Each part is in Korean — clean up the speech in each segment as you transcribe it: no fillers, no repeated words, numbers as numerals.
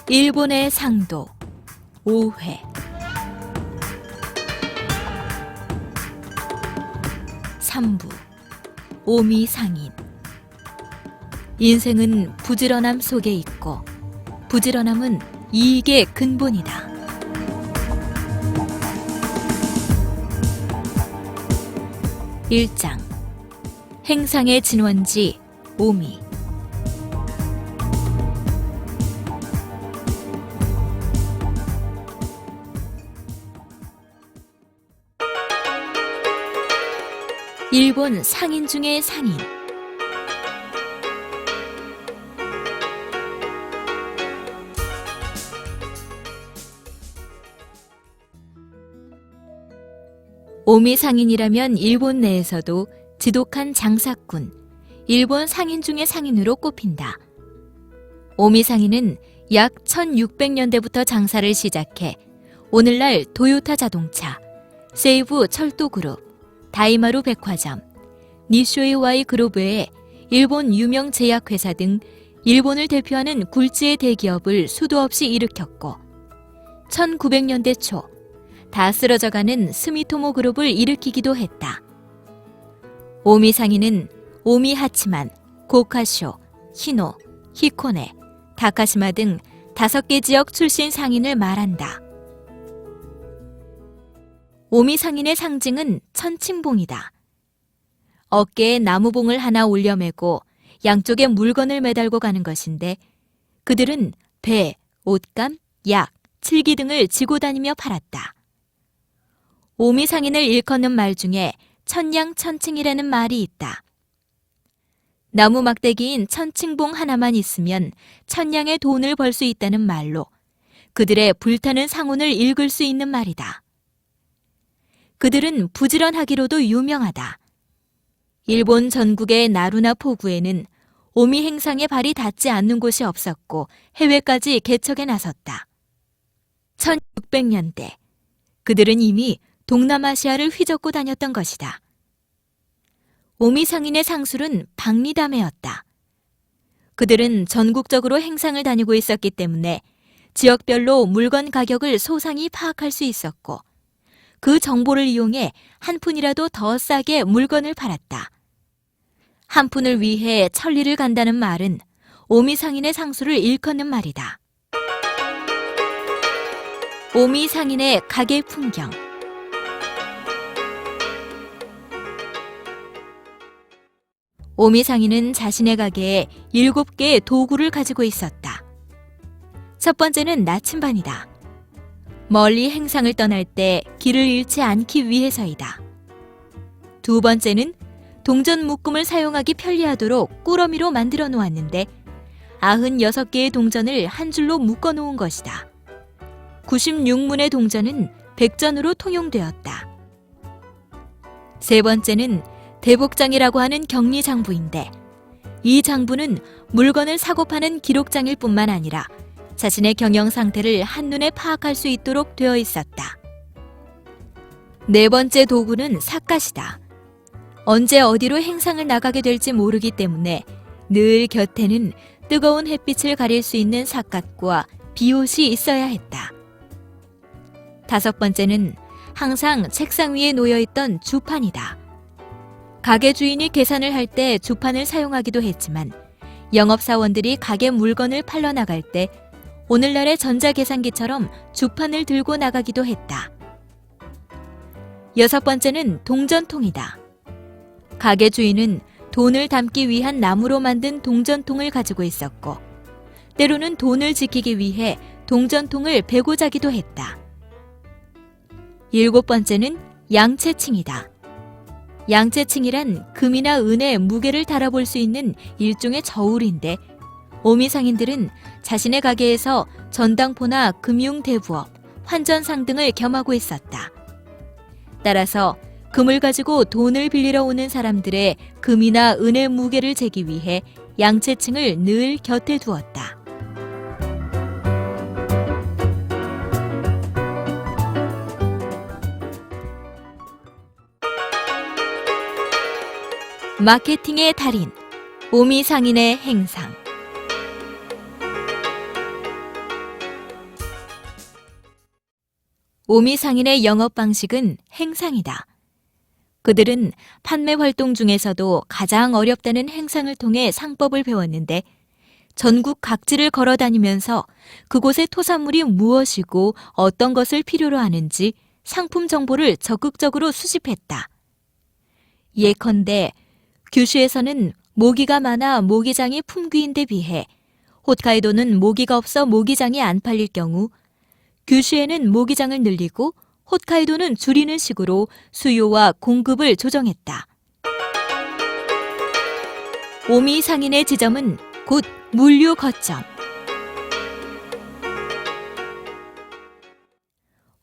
일본의 상도 오회. 삼부 오미상인. 인생은 부지런함 속에 있고 부지런함은 이익의 근본이다. 일장 행상의 진원지 오미. 일본 상인 중의 상인. 오미 상인이라면 일본 내에서도 지독한 장사꾼, 일본 상인 중의 상인으로 꼽힌다. 오미 상인은 약 1600년대부터 장사를 시작해 오늘날 도요타 자동차, 세이부 철도그룹, 다이마루 백화점, 니쇼이와이 그룹 외에 일본 유명 제약회사 등 일본을 대표하는 굴지의 대기업을 수도 없이 일으켰고 1900년대 초 다 쓰러져가는 스미토모 그룹을 일으키기도 했다. 오미 상인은 오미 하치만, 고카쇼, 히노, 히코네, 다카시마 등 5개 지역 출신 상인을 말한다. 오미 상인의 상징은 천칭봉이다. 어깨에 나무봉을 하나 올려매고 양쪽에 물건을 매달고 가는 것인데 그들은 배, 옷감, 약, 칠기 등을 지고 다니며 팔았다. 오미 상인을 일컫는 말 중에 천냥천칭이라는 말이 있다. 나무 막대기인 천칭봉 하나만 있으면 천냥의 돈을 벌 수 있다는 말로 그들의 불타는 상혼을 읽을 수 있는 말이다. 그들은 부지런하기로도 유명하다. 일본 전국의 나루나 포구에는 오미 행상에 발이 닿지 않는 곳이 없었고 해외까지 개척에 나섰다. 1600년대 그들은 이미 동남아시아를 휘젓고 다녔던 것이다. 오미 상인의 상술은 박리담회였다. 그들은 전국적으로 행상을 다니고 있었기 때문에 지역별로 물건 가격을 소상히 파악할 수 있었고 그 정보를 이용해 한 푼이라도 더 싸게 물건을 팔았다. 한 푼을 위해 천리를 간다는 말은 오미 상인의 상술을 일컫는 말이다. 오미 상인의 가게 풍경. 오미 상인은 자신의 가게에 7개의 도구를 가지고 있었다. 첫 번째는 나침반이다. 멀리 행상을 떠날 때 길을 잃지 않기 위해서이다. 두 번째는 동전 묶음을 사용하기 편리하도록 꾸러미로 만들어 놓았는데 96개의 동전을 한 줄로 묶어 놓은 것이다. 96문의 동전은 100전으로 통용되었다. 세 번째는 대복장이라고 하는 격리장부인데 이 장부는 물건을 사고 파는 기록장일 뿐만 아니라 자신의 경영 상태를 한눈에 파악할 수 있도록 되어 있었다. 네 번째 도구는 삿갓이다. 언제 어디로 행상을 나가게 될지 모르기 때문에 늘 곁에는 뜨거운 햇빛을 가릴 수 있는 삿갓과 비옷이 있어야 했다. 다섯 번째는 항상 책상 위에 놓여있던 주판이다. 가게 주인이 계산을 할 때 주판을 사용하기도 했지만 영업사원들이 가게 물건을 팔러 나갈 때 오늘날의 전자계산기처럼 주판을 들고 나가기도 했다. 여섯 번째는 동전통이다. 가게 주인은 돈을 담기 위한 나무로 만든 동전통을 가지고 있었고 때로는 돈을 지키기 위해 동전통을 베고 자기도 했다. 일곱 번째는 양채칭이다. 양채칭이란 금이나 은의 무게를 달아볼 수 있는 일종의 저울인데 오미 상인들은 자신의 가게에서 전당포나 금융대부업, 환전상 등을 겸하고 있었다. 따라서 금을 가지고 돈을 빌리러 오는 사람들의 금이나 은의 무게를 재기 위해 양채칭을 늘 곁에 두었다. 마케팅의 달인, 오미 상인의 행상. 오미 상인의 영업 방식은 행상이다. 그들은 판매 활동 중에서도 가장 어렵다는 행상을 통해 상법을 배웠는데 전국 각지를 걸어 다니면서 그곳의 토산물이 무엇이고 어떤 것을 필요로 하는지 상품 정보를 적극적으로 수집했다. 예컨대 규슈에서는 모기가 많아 모기장이 품귀인데 비해 홋카이도는 모기가 없어 모기장이 안 팔릴 경우 규슈에는 모기장을 늘리고 홋카이도는 줄이는 식으로 수요와 공급을 조정했다. 오미 상인의 지점은 곧 물류 거점.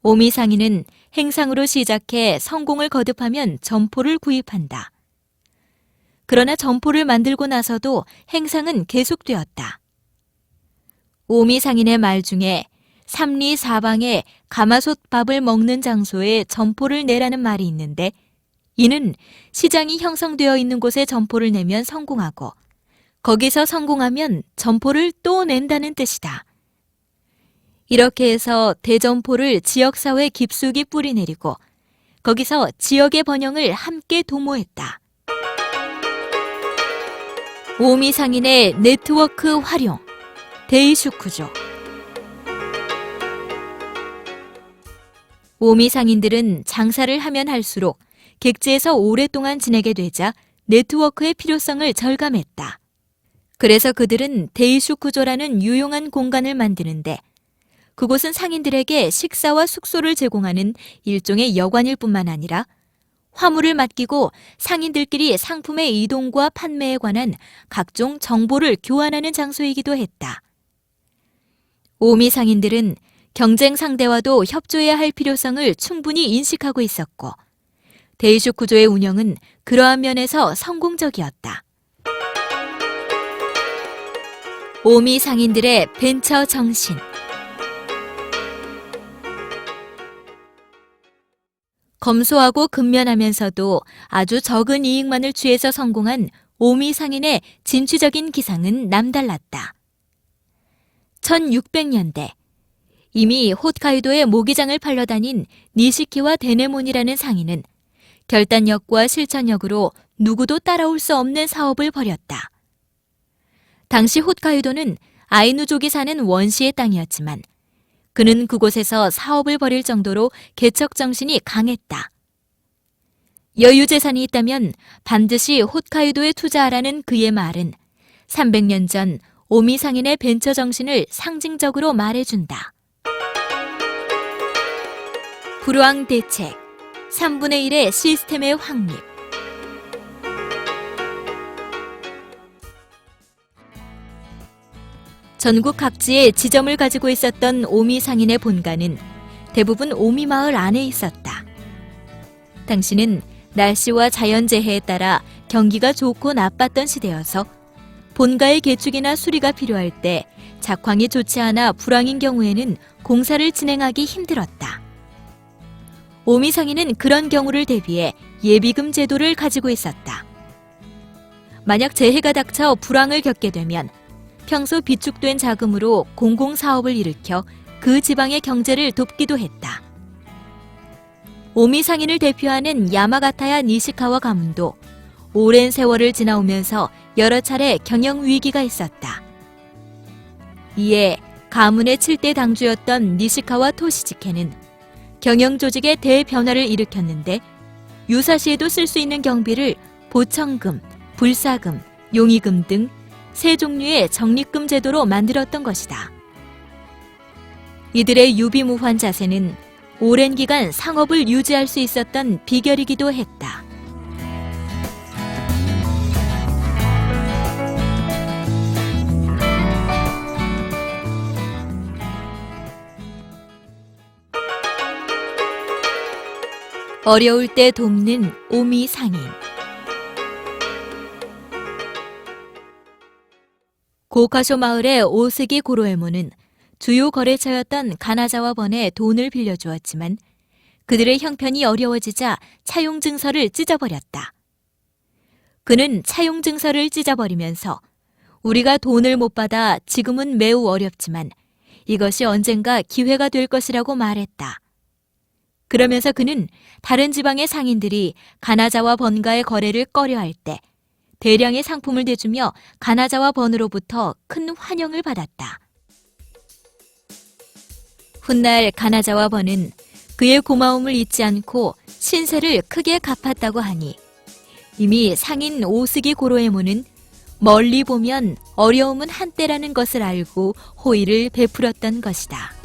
오미 상인은 행상으로 시작해 성공을 거듭하면 점포를 구입한다. 그러나 점포를 만들고 나서도 행상은 계속되었다. 오미 상인의 말 중에 삼리 사방에 가마솥밥을 먹는 장소에 점포를 내라는 말이 있는데 이는 시장이 형성되어 있는 곳에 점포를 내면 성공하고 거기서 성공하면 점포를 또 낸다는 뜻이다. 이렇게 해서 대점포를 지역사회 깊숙이 뿌리내리고 거기서 지역의 번영을 함께 도모했다. 오미 상인의 네트워크 활용, 데이슈쿠조. 오미 상인들은 장사를 하면 할수록 객지에서 오랫동안 지내게 되자 네트워크의 필요성을 절감했다. 그래서 그들은 데이슈쿠조라는 유용한 공간을 만드는데 그곳은 상인들에게 식사와 숙소를 제공하는 일종의 여관일 뿐만 아니라 화물을 맡기고 상인들끼리 상품의 이동과 판매에 관한 각종 정보를 교환하는 장소이기도 했다. 오미 상인들은 경쟁 상대와도 협조해야 할 필요성을 충분히 인식하고 있었고 데이슈쿠조의 운영은 그러한 면에서 성공적이었다. 오미 상인들의 벤처 정신. 검소하고 근면하면서도 아주 적은 이익만을 취해서 성공한 오미 상인의 진취적인 기상은 남달랐다. 1600년대 이미 홋카이도의 모기장을 팔러 다닌 니시키와 데네몬이라는 상인은 결단력과 실천력으로 누구도 따라올 수 없는 사업을 벌였다. 당시 홋카이도는 아이누족이 사는 원시의 땅이었지만 그는 그곳에서 사업을 벌일 정도로 개척 정신이 강했다. 여유 재산이 있다면 반드시 홋카이도에 투자하라는 그의 말은 300년 전 오미 상인의 벤처 정신을 상징적으로 말해준다. 불황 대책, 3분의 1의 시스템의 확립. 전국 각지에 지점을 가지고 있었던 오미 상인의 본가는 대부분 오미 마을 안에 있었다. 당시는 날씨와 자연재해에 따라 경기가 좋고 나빴던 시대여서 본가의 개축이나 수리가 필요할 때 작황이 좋지 않아 불황인 경우에는 공사를 진행하기 힘들었다. 오미 상인은 그런 경우를 대비해 예비금 제도를 가지고 있었다. 만약 재해가 닥쳐 불황을 겪게 되면 평소 비축된 자금으로 공공사업을 일으켜 그 지방의 경제를 돕기도 했다. 오미 상인을 대표하는 야마가타야 니시카와 가문도 오랜 세월을 지나오면서 여러 차례 경영 위기가 있었다. 이에 가문의 7대 당주였던 니시카와 토시지케는 경영 조직의 대변화를 일으켰는데 유사시에도 쓸 수 있는 경비를 보청금, 불사금, 용의금 등 세 종류의 적립금 제도로 만들었던 것이다. 이들의 유비무환 자세는 오랜 기간 상업을 유지할 수 있었던 비결이기도 했다. 어려울 때 돕는 오미 상인. 고카쇼 마을의 오세기 고로에모는 주요 거래처였던 가나자와 번에 돈을 빌려주었지만 그들의 형편이 어려워지자 차용증서를 찢어버렸다. 그는 차용증서를 찢어버리면서 우리가 돈을 못 받아 지금은 매우 어렵지만 이것이 언젠가 기회가 될 것이라고 말했다. 그러면서 그는 다른 지방의 상인들이 가나자와 번가의 거래를 꺼려할 때 대량의 상품을 대주며 가나자와 번으로부터 큰 환영을 받았다. 훗날 가나자와 번은 그의 고마움을 잊지 않고 신세를 크게 갚았다고 하니 이미 상인 오스기 고로에모는 멀리 보면 어려움은 한때라는 것을 알고 호의를 베풀었던 것이다.